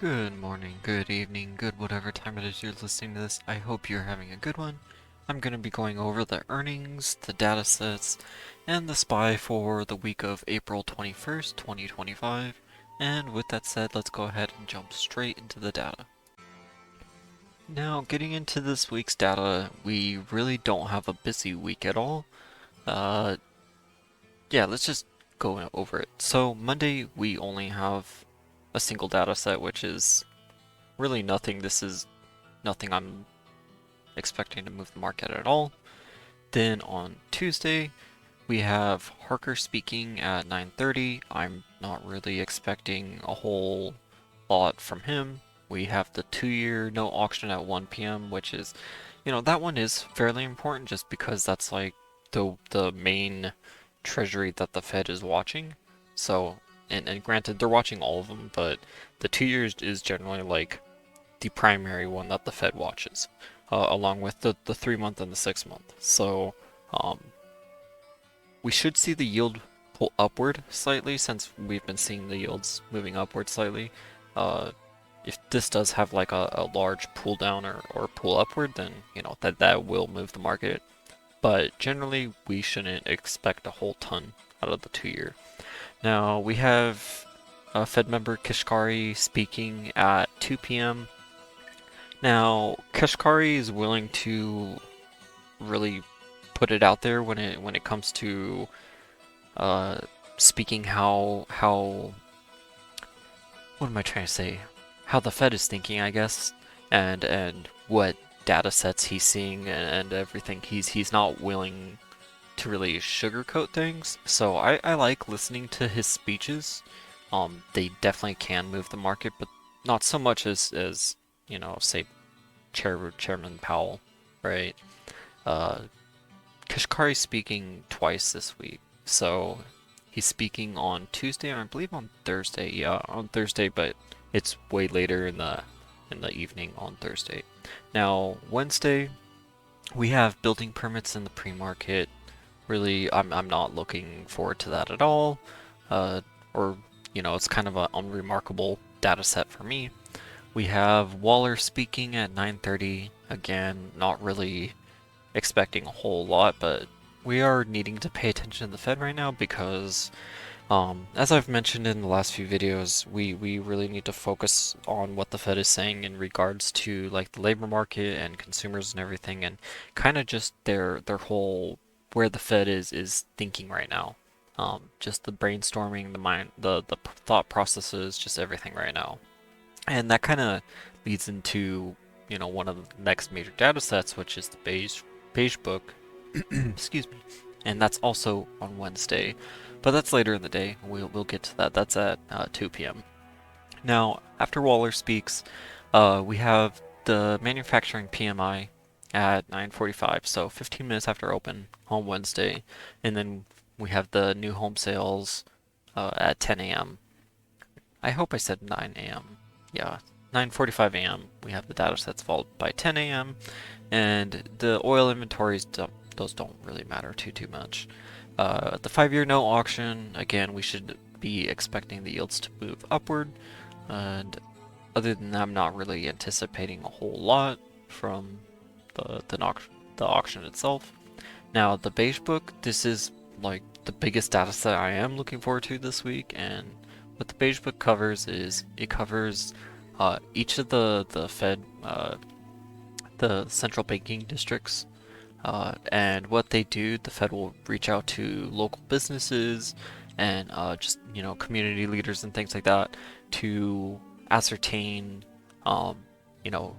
Good morning, good evening, good whatever time it is you're listening to this. I hope you're having a good one. I'm going to be going over the earnings, the data sets, and the SPY for the week of April 21st, 2025. And with that said, let's go ahead and jump straight into the data. Now, getting into this week's data, we really don't have a busy week at all. Uh, yeah, let's just go over it. So, Monday, we only have a single data set, which is really nothing. This is nothing I'm expecting to move the market at all. Then on Tuesday, we have Harker speaking at 9:30. I'm not really expecting a whole lot from him. We have the 2-year note auction at 1 p.m., which is, that one is fairly important just because that's like the main treasury that the Fed is watching. So, and granted, they're watching all of them, but the 2 years is generally like the primary one that the Fed watches, along with the 3 month and the 6 month. So um, we should see the yield pull upward slightly since we've been seeing the yields moving upward slightly. Uh, if this does have like a large pull down or pull upward, then that will move the market. But generally, we shouldn't expect a whole ton out of the 2 year. Now we have Fed member Kashkari speaking at 2 p.m. Now, Kashkari is willing to really put it out there when it comes to uh, speaking how what am I trying to say? How the Fed is thinking, I guess, and what data sets he's seeing and everything. He's not willing to really sugarcoat things. So I like listening to his speeches. They definitely can move the market, but not so much as say Chairman Powell, right? Uh, Kashkari's speaking twice this week, so he's speaking on Tuesday and I believe on Thursday. Yeah, on Thursday, but it's way later in the evening on Thursday. Now Wednesday we have building permits in the pre-market. Really, I'm not looking forward to that at all. Uh, or it's kind of an unremarkable data set for me. We have Waller speaking at 9:30. Again, not really expecting a whole lot, but we are needing to pay attention to the Fed right now because, as I've mentioned in the last few videos, we really need to focus on what the Fed is saying in regards to like the labor market and consumers and everything, and kind of just their whole where the Fed is thinking right now. Just the brainstorming, the mind, the thought processes, just everything right now. And that kind of leads into, one of the next major data sets, which is the beige book. Excuse me. And that's also on Wednesday, but that's later in the day. We'll get to that. That's at 2 p.m. Now, after Waller speaks, we have the manufacturing PMI at 9:45, so 15 minutes after open on Wednesday, and then we have the new home sales at 10 a.m. I hope I said 9 a.m. Yeah, 9:45 a.m. We have the data sets followed by 10 a.m. and the oil inventories those don't really matter too much. The 5-year note auction, again, we should be expecting the yields to move upward, and other than that, I'm not really anticipating a whole lot from the auction itself. Now, the beige book, this is like the biggest data set I am looking forward to this week, and what the beige book covers is it covers each of the Fed, the central banking districts, and what they do. The Fed will reach out to local businesses and just community leaders and things like that to ascertain, um, you know,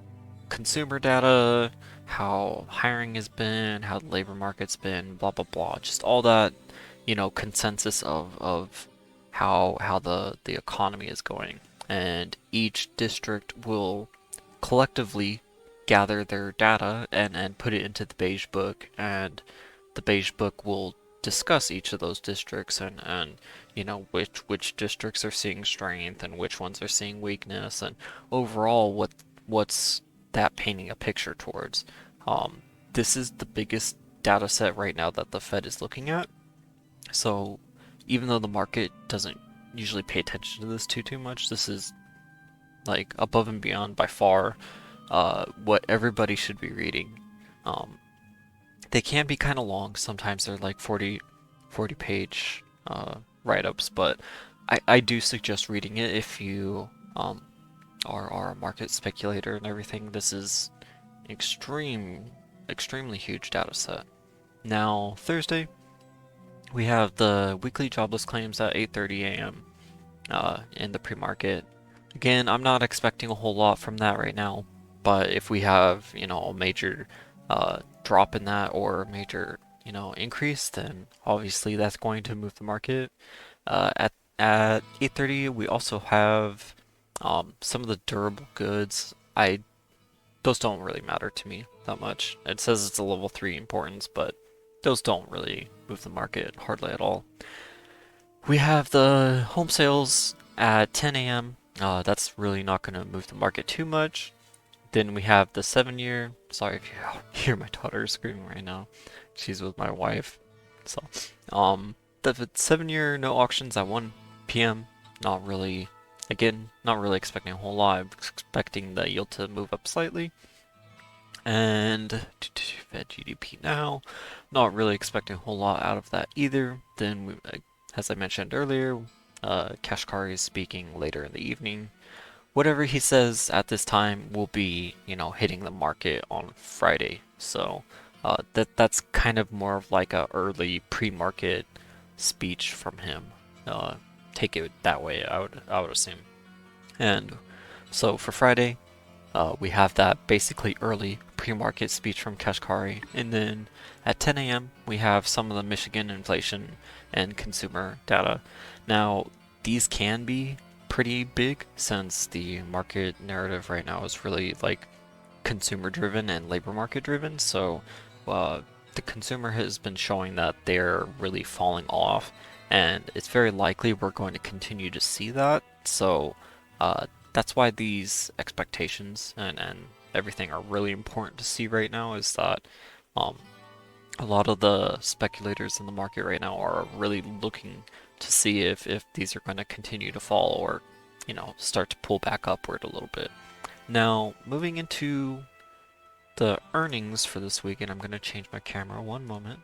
consumer data, how hiring has been, how the labor market's been, blah blah blah, just all that, consensus of how the economy is going. And each district will collectively gather their data and put it into the beige book, and the beige book will discuss each of those districts and which districts are seeing strength and which ones are seeing weakness, and overall what's that painting a picture towards. This is the biggest data set right now that the Fed is looking at. So even though the market doesn't usually pay attention to this too much, this is like above and beyond by far what everybody should be reading. Um, they can be kind of long. Sometimes they're like 40 page write-ups, but I do suggest reading it if you are a market speculator and everything. This is extremely huge data set. Now, Thursday, we have the weekly jobless claims at 8:30 a.m. In the pre-market. Again, I'm not expecting a whole lot from that right now, but if we have, a major drop in that or a major, increase, then obviously that's going to move the market. At 8:30, we also have some of the durable goods. Those don't really matter to me that much. It says it's a level 3 importance, but those don't really move the market hardly at all. We have the home sales at 10 a.m. That's really not going to move the market too much. Then we have the 7-year. Sorry if you hear my daughter screaming right now. She's with my wife. So, the 7-year no auctions at 1 p.m. Not really, again, not really expecting a whole lot. I'm expecting the yield to move up slightly. And Fed GDP now, not really expecting a whole lot out of that either. Then, as I mentioned earlier, Kashkari is speaking later in the evening. Whatever he says at this time will be, hitting the market on Friday. So that's kind of more of like a early pre-market speech from him. Take it that way, I would assume. And so for Friday, we have that basically early pre-market speech from Kashkari, and then at 10 a.m. we have some of the Michigan inflation and consumer data. Now, these can be pretty big since the market narrative right now is really like consumer driven and labor market driven. So the consumer has been showing that they're really falling off, and it's very likely we're going to continue to see that. So that's why these expectations and everything are really important to see right now, is that um, a lot of the speculators in the market right now are really looking to see if these are going to continue to fall or, start to pull back upward a little bit. Now, moving into the earnings for this week, and I'm going to change my camera one moment.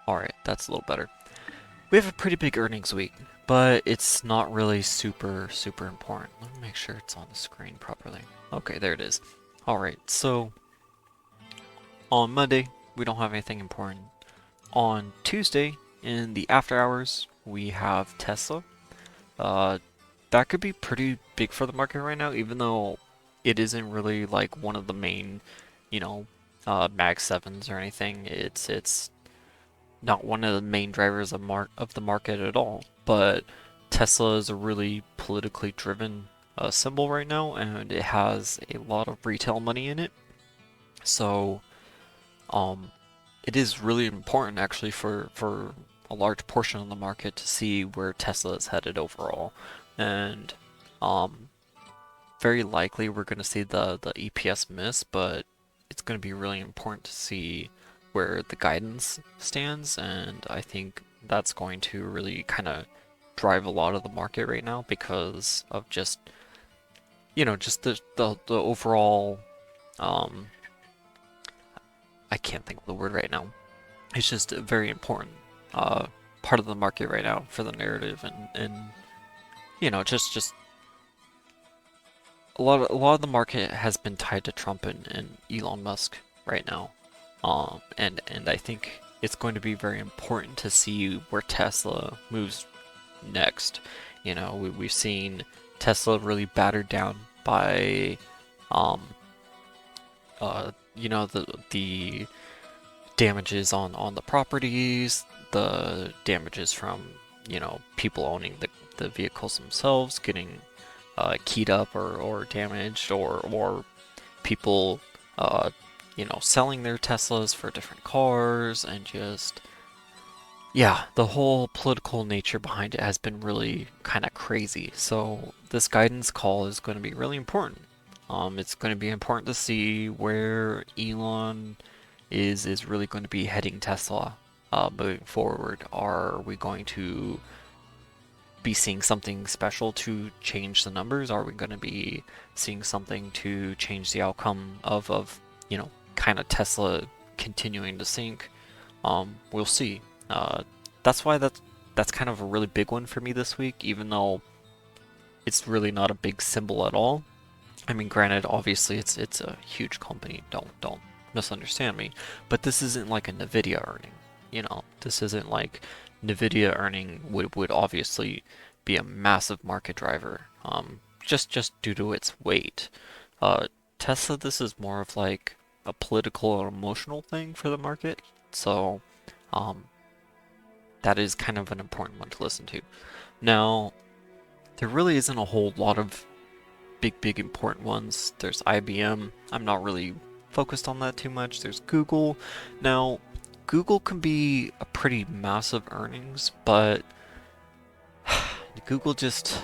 Alright, that's a little better. We have a pretty big earnings week, but it's not really super important. Let me make sure it's on the screen properly. Okay, there it is. Alright, so on Monday, we don't have anything important. On Tuesday, in the after hours, we have Tesla. That could be pretty big for the market right now, even though it isn't really like one of the main, Mag 7s or anything. It's not one of the main drivers of the market at all. But Tesla is a really politically driven symbol right now, and it has a lot of retail money in it. So, it is really important actually for a large portion of the market to see where Tesla is headed overall. And very likely we're going to see the EPS miss, but it's going to be really important to see where the guidance stands, and I think that's going to really kind of drive a lot of the market right now because of just just the overall I can't think of the word right now. It's just a very important part of the market right now for the narrative, and just a lot of the market has been tied to Trump and Elon Musk right now. And I think it's going to be very important to see where Tesla moves next. We've seen Tesla really battered down by the damages on the properties, the damages from, people owning the vehicles themselves getting keyed up or damaged, or people selling their Teslas for different cars, and just, yeah, the whole political nature behind it has been really kind of crazy. So this guidance call is going to be really important. It's going to be important to see where Elon is really going to be heading Tesla moving forward. Are we going to be seeing something special to change the numbers? Are we going to be seeing something to change the outcome of kind of Tesla continuing to sink? We'll see. That's why that's kind of a really big one for me this week, even though it's really not a big symbol at all. I mean, granted, obviously it's a huge company. Don't misunderstand me, but this isn't like a Nvidia earning. This isn't like Nvidia earning would obviously be a massive market driver. Just due to its weight. Tesla, this is more of like a political or emotional thing for the market. So, um, that is kind of an important one to listen to. Now, there really isn't a whole lot of big important ones. There's IBM. I'm not really focused on that too much. There's Google. Now, Google can be a pretty massive earnings, but Google just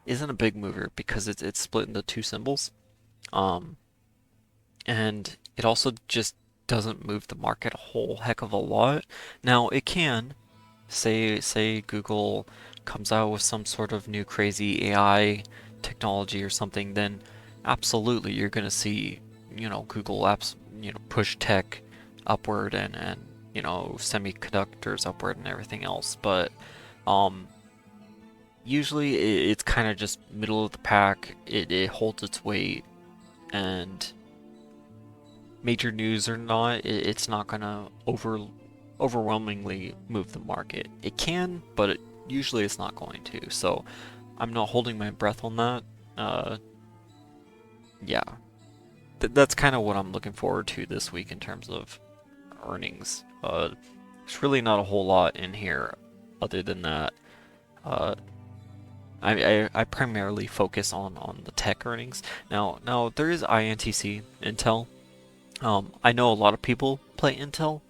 isn't a big mover because it's split into two symbols. Um, and it also just doesn't move the market a whole heck of a lot. Now, it can. Say Google comes out with some sort of new crazy AI technology or something, then absolutely you're going to see, Google apps, push tech upward and semiconductors upward and everything else. But usually it's kind of just middle of the pack. It holds its weight, and major news or not, it's not going to overwhelmingly move the market. It can, but usually it's not going to. So I'm not holding my breath on that. Yeah, that's kind of what I'm looking forward to this week in terms of earnings. There's really not a whole lot in here other than that. Uh, I primarily focus on the tech earnings. Now there is INTC, Intel. I know a lot of people play Intel.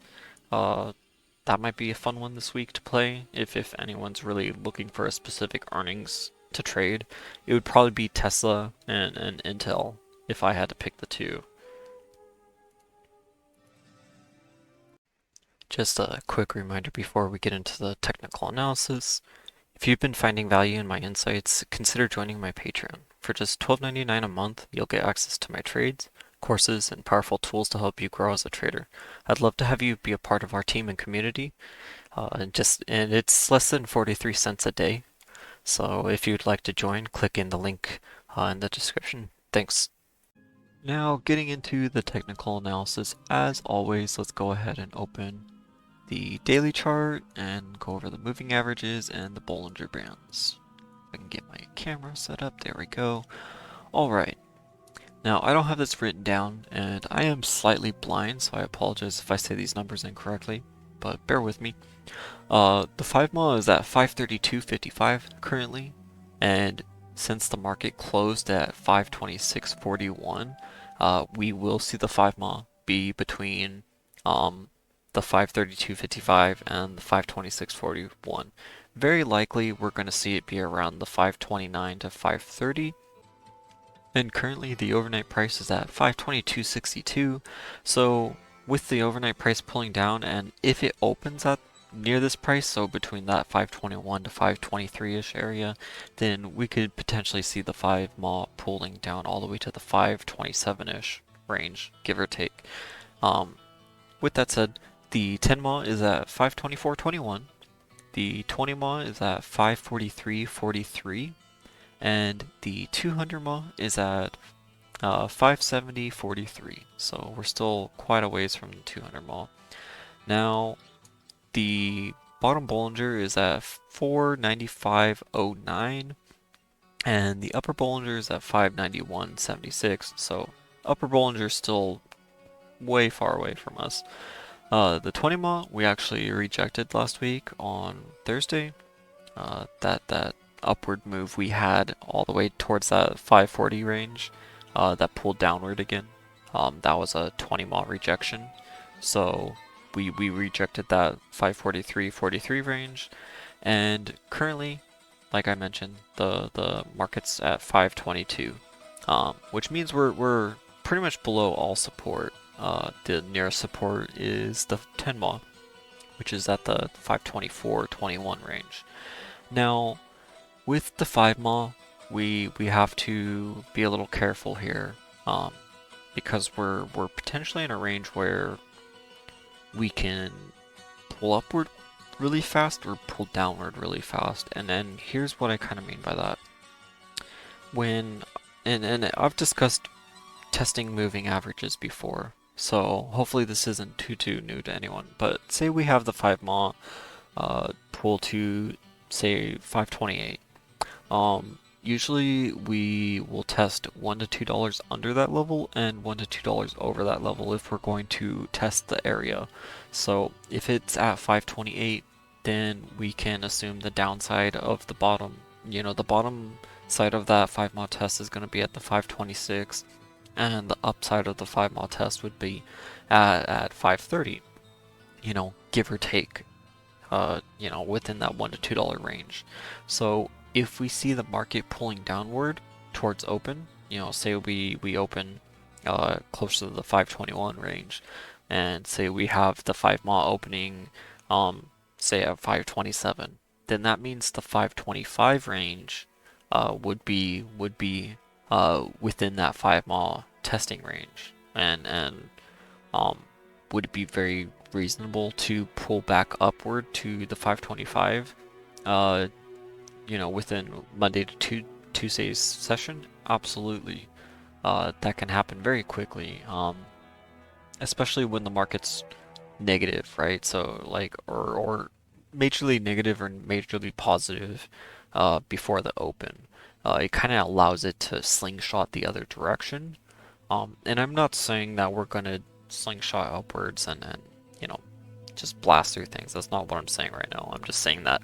That might be a fun one this week to play if anyone's really looking for a specific earnings to trade. It would probably be Tesla and Intel if I had to pick the two. Just a quick reminder before we get into the technical analysis. If you've been finding value in my insights, consider joining my Patreon. For just $12.99 a month, you'll get access to my trades, courses, and powerful tools to help you grow as a trader. I'd love to have you be a part of our team and community. And it's less than 43 cents a day. So if you'd like to join, click in the link in the description. Thanks. Now, getting into the technical analysis, as always, let's go ahead and open the daily chart and go over the moving averages and the Bollinger Bands. I can get my camera set up. There we go. All right. Now, I don't have this written down, and I am slightly blind, so I apologize if I say these numbers incorrectly, but bear with me. The 5-MA is at 532.55 currently, and since the market closed at 526.41, we will see the 5-MA be between the 532.55 and the 526.41. Very likely we're going to see it be around the 529 to 530. And currently the overnight price is at 522.62. So with the overnight price pulling down, and if it opens at near this price, so between that 521 to 523-ish area, then we could potentially see the 5-MA pulling down all the way to the 527-ish range, give or take. With that said, the 10-MA is at 524.21, the 20-MA is at 543.43, and the 200-MA is at 570.43. So we're still quite a ways from the 200-MA. Now, the bottom Bollinger is at 495.09, and the upper Bollinger is at 591.76. So upper Bollinger is still way far away from us. The 20-MA we actually rejected last week on Thursday. That upward move we had all the way towards that 540 range, that pulled downward again. That was a 20-MA rejection. So we rejected that 543.43 range, and currently, like I mentioned, the market's at 522, which means we're pretty much below all support. The nearest support is the 10-MA, which is at the 524.21 range. Now, With the 5 mall, we have to be a little careful here, because we're potentially in a range where we can pull upward really fast or pull downward really fast. And then here's what I kind of mean by that. When and I've discussed testing moving averages before, so hopefully this isn't too new to anyone. But say we have the 5 mall pull to say 528. Usually we will test $1 to $2 under that level and $1 to $2 over that level if we're going to test the area. So if it's at 528, then we can assume the downside of the bottom, the bottom side of that 5 mod test is going to be at the 526, and the upside of the 5 mod test would be at 530, give or take, within that $1 to $2 range. So if we see the market pulling downward towards open, say we open closer to the 521 range, and say we have the 5 mall opening, say at 527, then that means the 525 range would be within that 5 mall testing range, and would it be very reasonable to pull back upward to the 525? Within Monday to Tuesday's session? Absolutely. That can happen very quickly, especially when the market's negative, right? So or majorly negative or majorly positive before the open. It kind of allows it to slingshot the other direction. And I'm not saying that we're going to slingshot upwards and just blast through things. That's not what I'm saying right now. I'm just saying that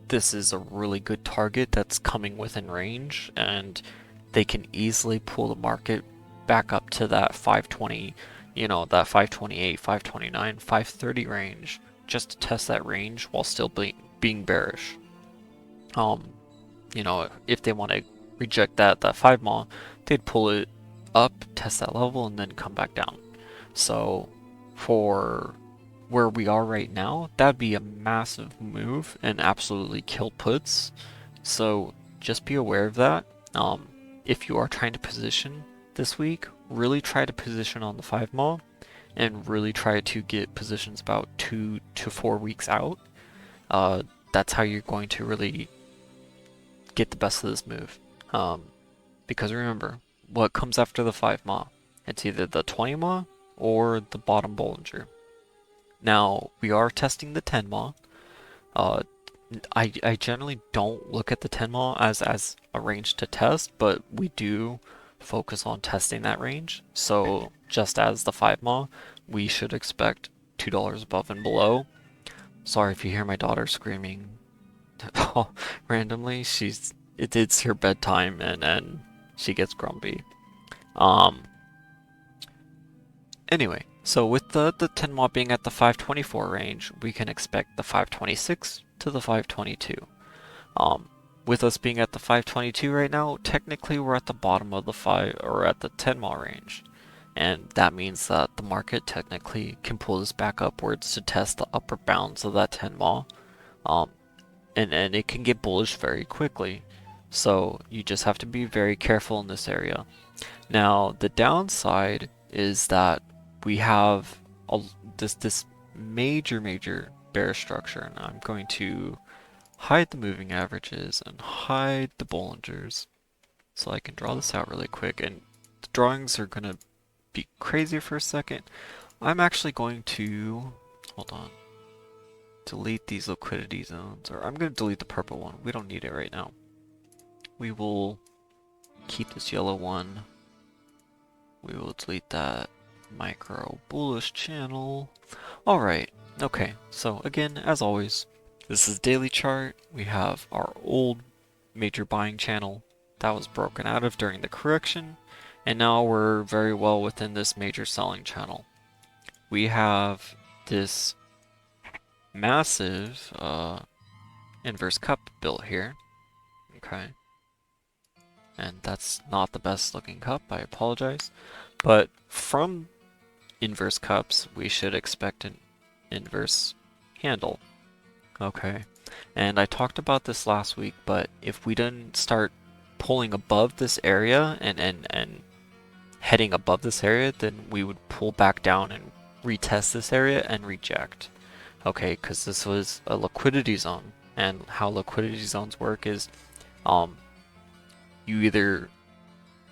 this is a really good target that's coming within range, and they can easily pull the market back up to that 520, that 528, 529, 530 range, just to test that range while still being bearish. If they want to reject that 5 mall, they'd pull it up, test that level, and then come back down. So for where we are right now, that'd be a massive move and absolutely kill puts. So just be aware of that. If you are trying to position this week, really try to position on the 5 mall and really try to get positions about 2 to 4 weeks out. That's how you're going to really get the best of this move. Because remember, what comes after the 5 mall? It's either the 20 mall or the bottom Bollinger. Now, we are testing the 10 mall. I generally don't look at the 10 mall as a range to test, but we do focus on testing that range. So just as the 5 mall, we should expect $2 above and below. Sorry if you hear my daughter screaming randomly. It's her bedtime and she gets grumpy. Anyway, so with the 10 mall being at the 524 range, we can expect the 526 to the 522. With us being at the 522 right now, technically we're at the bottom of the 5 or at the 10 mall range. And that means that the market technically can pull this back upwards to test the upper bounds of that 10 mall. And it can get bullish very quickly. So you just have to be very careful in this area. Now, the downside is that we have this major bear structure, and I'm going to hide the moving averages and hide the Bollingers so I can draw this out really quick. And the drawings are going to be crazy for a second. I'm actually going to, hold on, delete these liquidity zones, or I'm going to delete the purple one. We don't need it right now. We will keep this yellow one. We will delete that micro bullish channel. Alright, okay, so again, as always, this is daily chart. We have our old major buying channel that was broken out of during the correction, and now we're very well within this major selling channel. We have this massive inverse cup built here, okay, and that's not the best looking cup, I apologize, but from inverse cups we should expect an inverse handle. Okay. And I talked about this last week, but if we didn't start pulling above this area and heading above this area, then we would pull back down and retest this area and reject. Okay, because this was a liquidity zone, and how liquidity zones work is um, you either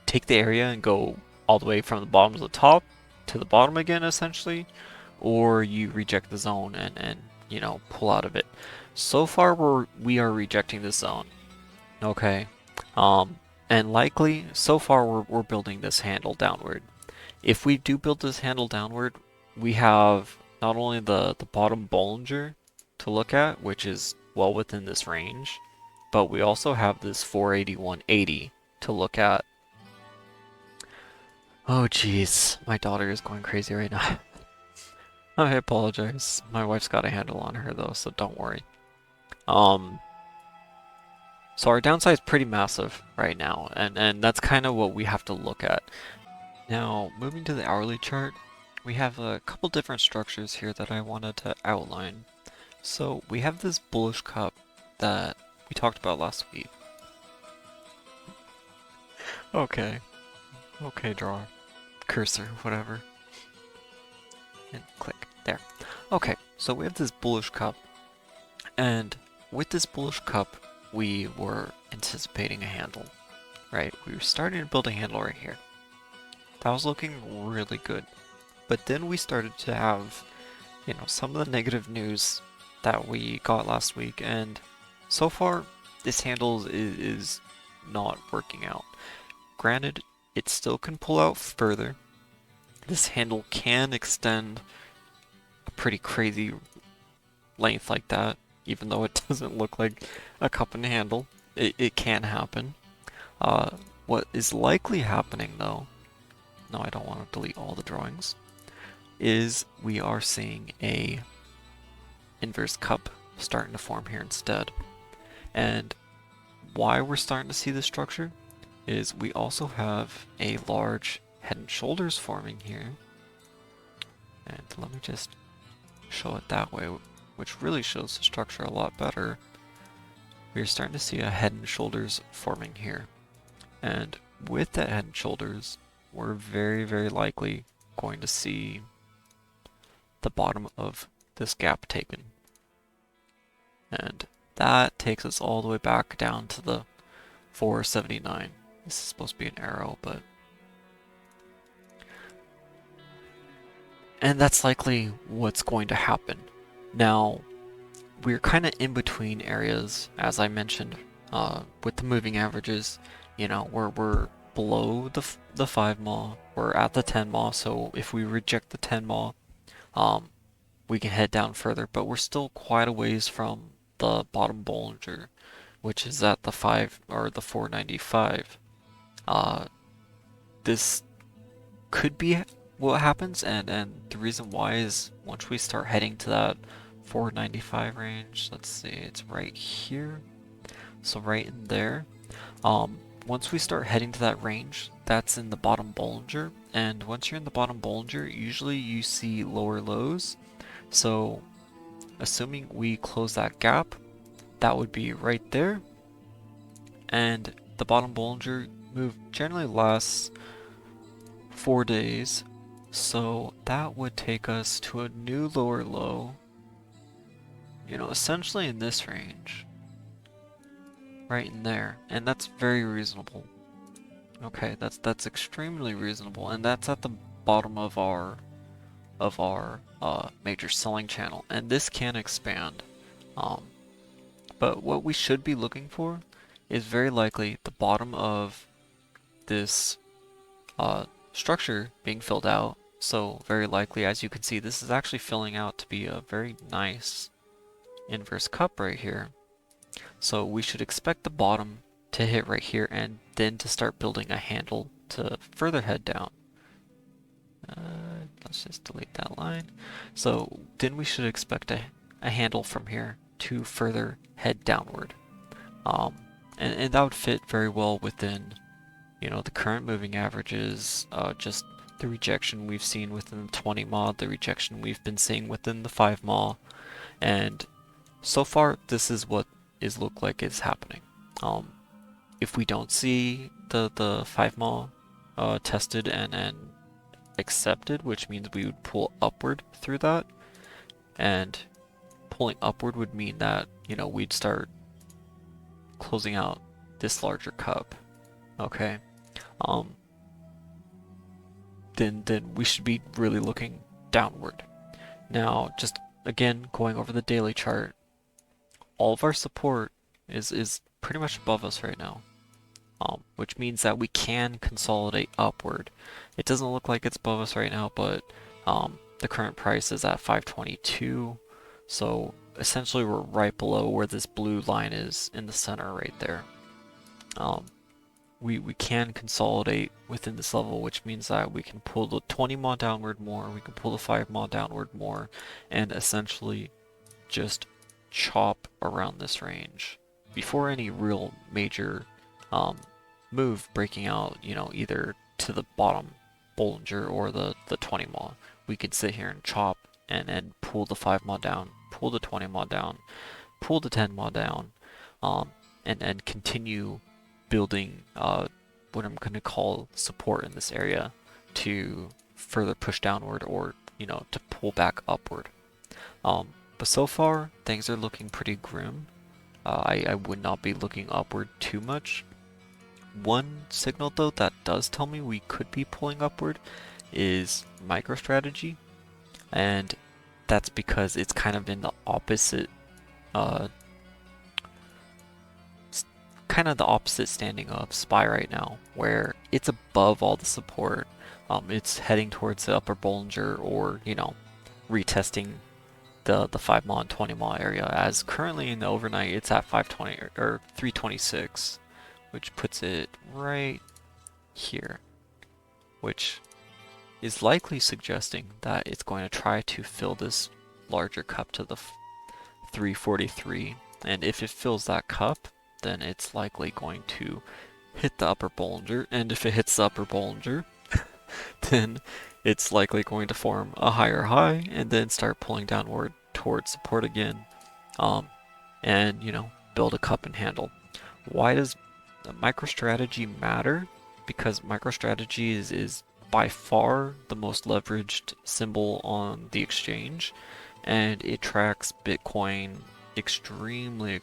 take the area and go all the way from the bottom to the top to the bottom again, essentially, or you reject the zone and you know, pull out of it. So far, we are rejecting the zone. Okay, um, and likely so far we're building this handle downward. If we do build this handle downward, we have not only the bottom Bollinger to look at, which is well within this range, but we also have this 481.80 to look at. Oh jeez, my daughter is going crazy right now. I apologize. My wife's got a handle on her though, so don't worry. Um, so our downside is pretty massive right now, and that's kind of what we have to look at. Now, moving to the hourly chart, we have a couple different structures here that I wanted to outline. So we have this bullish cup that we talked about last week. Okay. Okay, draw. Cursor, whatever. And click. There. Okay, so we have this bullish cup. And with this bullish cup, we were anticipating a handle. Right? We were starting to build a handle right here. That was looking really good. But then we started to have, you know, some of the negative news that we got last week, and so far this handle is not working out. Granted, it still can pull out further. This handle can extend a pretty crazy length like that, even though it doesn't look like a cup and handle. It can happen. What is likely happening though, no, I don't want to delete all the drawings, is we are seeing a inverse cup starting to form here instead. And why we're starting to see this structure is we also have a large head and shoulders forming here. And let me just show it that way, which really shows the structure a lot better. We're starting to see a head and shoulders forming here. And with that head and shoulders, we're very, very likely going to see the bottom of this gap taken. And that takes us all the way back down to the 479. This is supposed to be an arrow, but... And that's likely what's going to happen. Now, we're kind of in between areas, as I mentioned, with the moving averages. You know, we're below the 5 mile, we're at the 10 mile, so if we reject the 10 mile, we can head down further, but we're still quite a ways from the bottom Bollinger, which is at the 5 or the 495. This could be what happens, and the reason why is once we start heading to that 495 range, let's see, it's right here, so right in there. Once we start heading to that range, that's in the bottom Bollinger, and once you're in the bottom Bollinger, usually you see lower lows. So assuming we close that gap, that would be right there, and the bottom Bollinger move generally lasts 4 days, so that would take us to a new lower low, you know, essentially in this range, right in there, and that's very reasonable. Okay, that's extremely reasonable, and that's at the bottom of our major selling channel, and this can expand. But what we should be looking for is very likely the bottom of this structure being filled out. So very likely, as you can see, this is actually filling out to be a very nice inverse cup right here. So we should expect the bottom to hit right here and then to start building a handle to further head down. Let's just delete that line. So then we should expect a handle from here to further head downward. And that would fit very well within, you know, the current moving averages, just the rejection we've seen within the 20 mod, the rejection we've been seeing within the 5 mod, and so far, this is what is look like is happening. If we don't see the 5 mile tested and accepted, which means we would pull upward through that, and pulling upward would mean that, you know, we'd start closing out this larger cup. Okay. Then we should be really looking downward. Now, just again going over the daily chart, all of our support is pretty much above us right now, which means that we can consolidate upward. It doesn't look like it's above us right now, but the current price is at 522, so essentially we're right below where this blue line is in the center right there. We can consolidate within this level, which means that we can pull the 20 mod downward more, we can pull the 5 mod downward more, and essentially just chop around this range before any real major move breaking out, you know, either to the bottom Bollinger or the 20 mod. We could sit here and chop and pull the 5 mod down, pull the 20 mod down, pull the 10 mod down, and continue building what I'm going to call support in this area to further push downward, or, you know, to pull back upward. But so far, things are looking pretty grim. I would not be looking upward too much. One signal, though, that does tell me we could be pulling upward is MicroStrategy, and that's because it's kind of in the opposite standing of SPY right now, where it's above all the support. It's heading towards the upper Bollinger, or, you know, retesting the 5 mod 20 mod area, as currently in the overnight it's at 520 or 326, which puts it right here, which is likely suggesting that it's going to try to fill this larger cup to the 343, and if it fills that cup, then it's likely going to hit the upper Bollinger, and if it hits the upper Bollinger, then it's likely going to form a higher high and then start pulling downward towards support again, and, you know, build a cup and handle. Why does MicroStrategy matter? Because MicroStrategy is by far the most leveraged symbol on the exchange, and it tracks Bitcoin extremely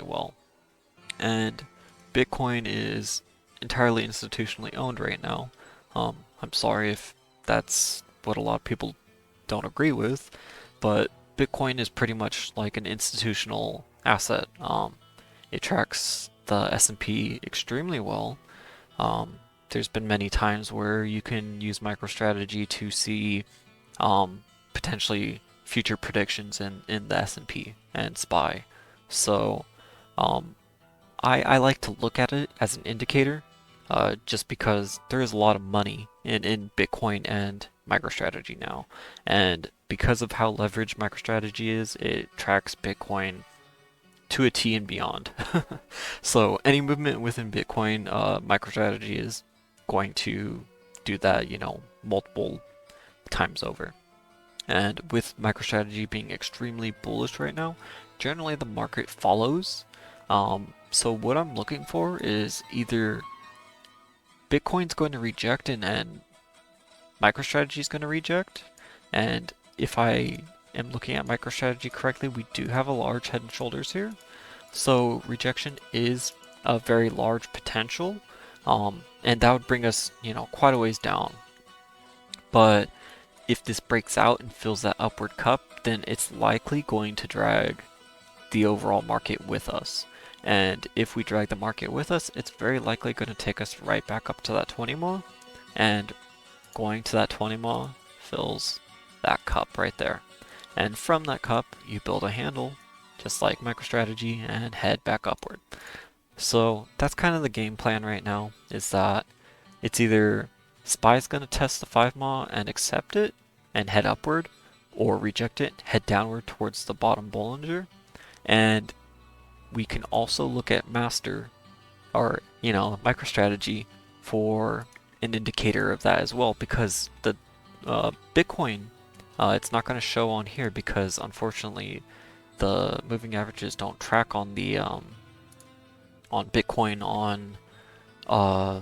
well. And Bitcoin is entirely institutionally owned right now. I'm sorry if that's what a lot of people don't agree with, but Bitcoin is pretty much like an institutional asset. It tracks the S&P extremely well. There's been many times where you can use MicroStrategy to see potentially future predictions in the S&P and SPY. So I like to look at it as an indicator, just because there is a lot of money in Bitcoin and MicroStrategy now. And because of how leveraged MicroStrategy is, it tracks Bitcoin to a T and beyond. So any movement within Bitcoin, MicroStrategy is going to do that, you know, multiple times over. And with MicroStrategy being extremely bullish right now, generally the market follows. So what I'm looking for is either Bitcoin's going to reject and MicroStrategy is going to reject. And if I am looking at MicroStrategy correctly, we do have a large head and shoulders here. So rejection is a very large potential, and that would bring us, you know, quite a ways down. But if this breaks out and fills that upward cup, then it's likely going to drag the overall market with us. And if we drag the market with us, it's very likely going to take us right back up to that 20 MA, and going to that 20 MA fills that cup right there. And from that cup, you build a handle, just like MicroStrategy, and head back upward. So that's kind of the game plan right now, is that it's either SPY's going to test the 5 MA and accept it and head upward, or reject it, head downward towards the bottom Bollinger. And we can also look at Master, or, you know, MicroStrategy for an indicator of that as well, because the Bitcoin, it's not going to show on here because unfortunately the moving averages don't track on the on Bitcoin on uh,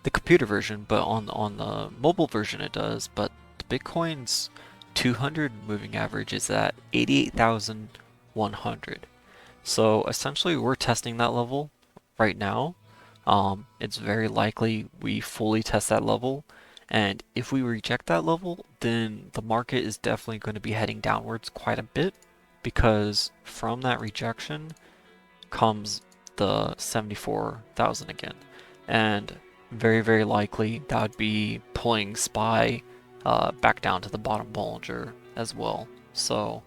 the computer version, but on the mobile version it does. But the Bitcoin's 200 moving average is at 88,100. So essentially, we're testing that level right now. It's very likely we fully test that level, and if we reject that level, then the market is definitely going to be heading downwards quite a bit, because from that rejection comes the 74,000 again. And very, very likely that would be pulling SPY back down to the bottom Bollinger as well. So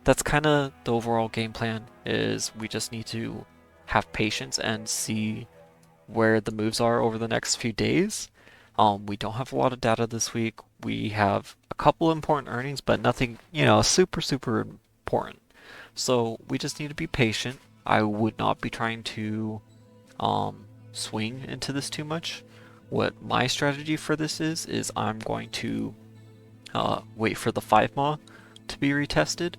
that's kind of the overall game plan, is we just need to have patience and see where the moves are over the next few days. We don't have a lot of data this week. We have a couple important earnings, but nothing, super, super important. So we just need to be patient. I would not be trying to swing into this too much. What my strategy for this is I'm going to wait for the 5 mile to be retested,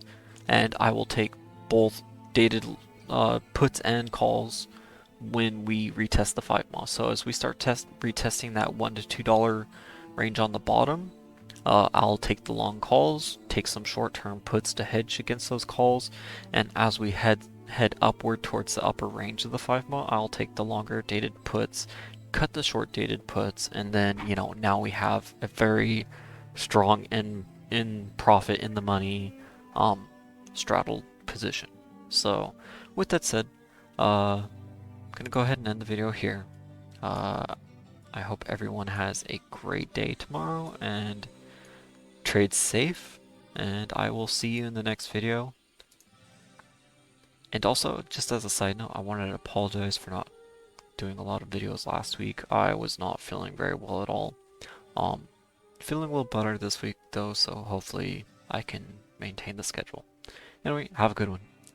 and I will take both dated puts and calls when we retest the 5 mile. So as we start retesting that $1 to $2 range on the bottom, I'll take the long calls, take some short-term puts to hedge against those calls, and as we head upward towards the upper range of the 5 mile, I'll take the longer dated puts, cut the short dated puts, and then now we have a very strong in profit in the money straddled position. So with that said, I'm gonna go ahead and end the video here. I hope everyone has a great day tomorrow and trade safe, and I will see you in the next video. And also, just as a side note, I wanted to apologize for not doing a lot of videos last week. I was not feeling very well at all. Feeling a little better this week though, so hopefully I can maintain the schedule. Anyway, have a good one.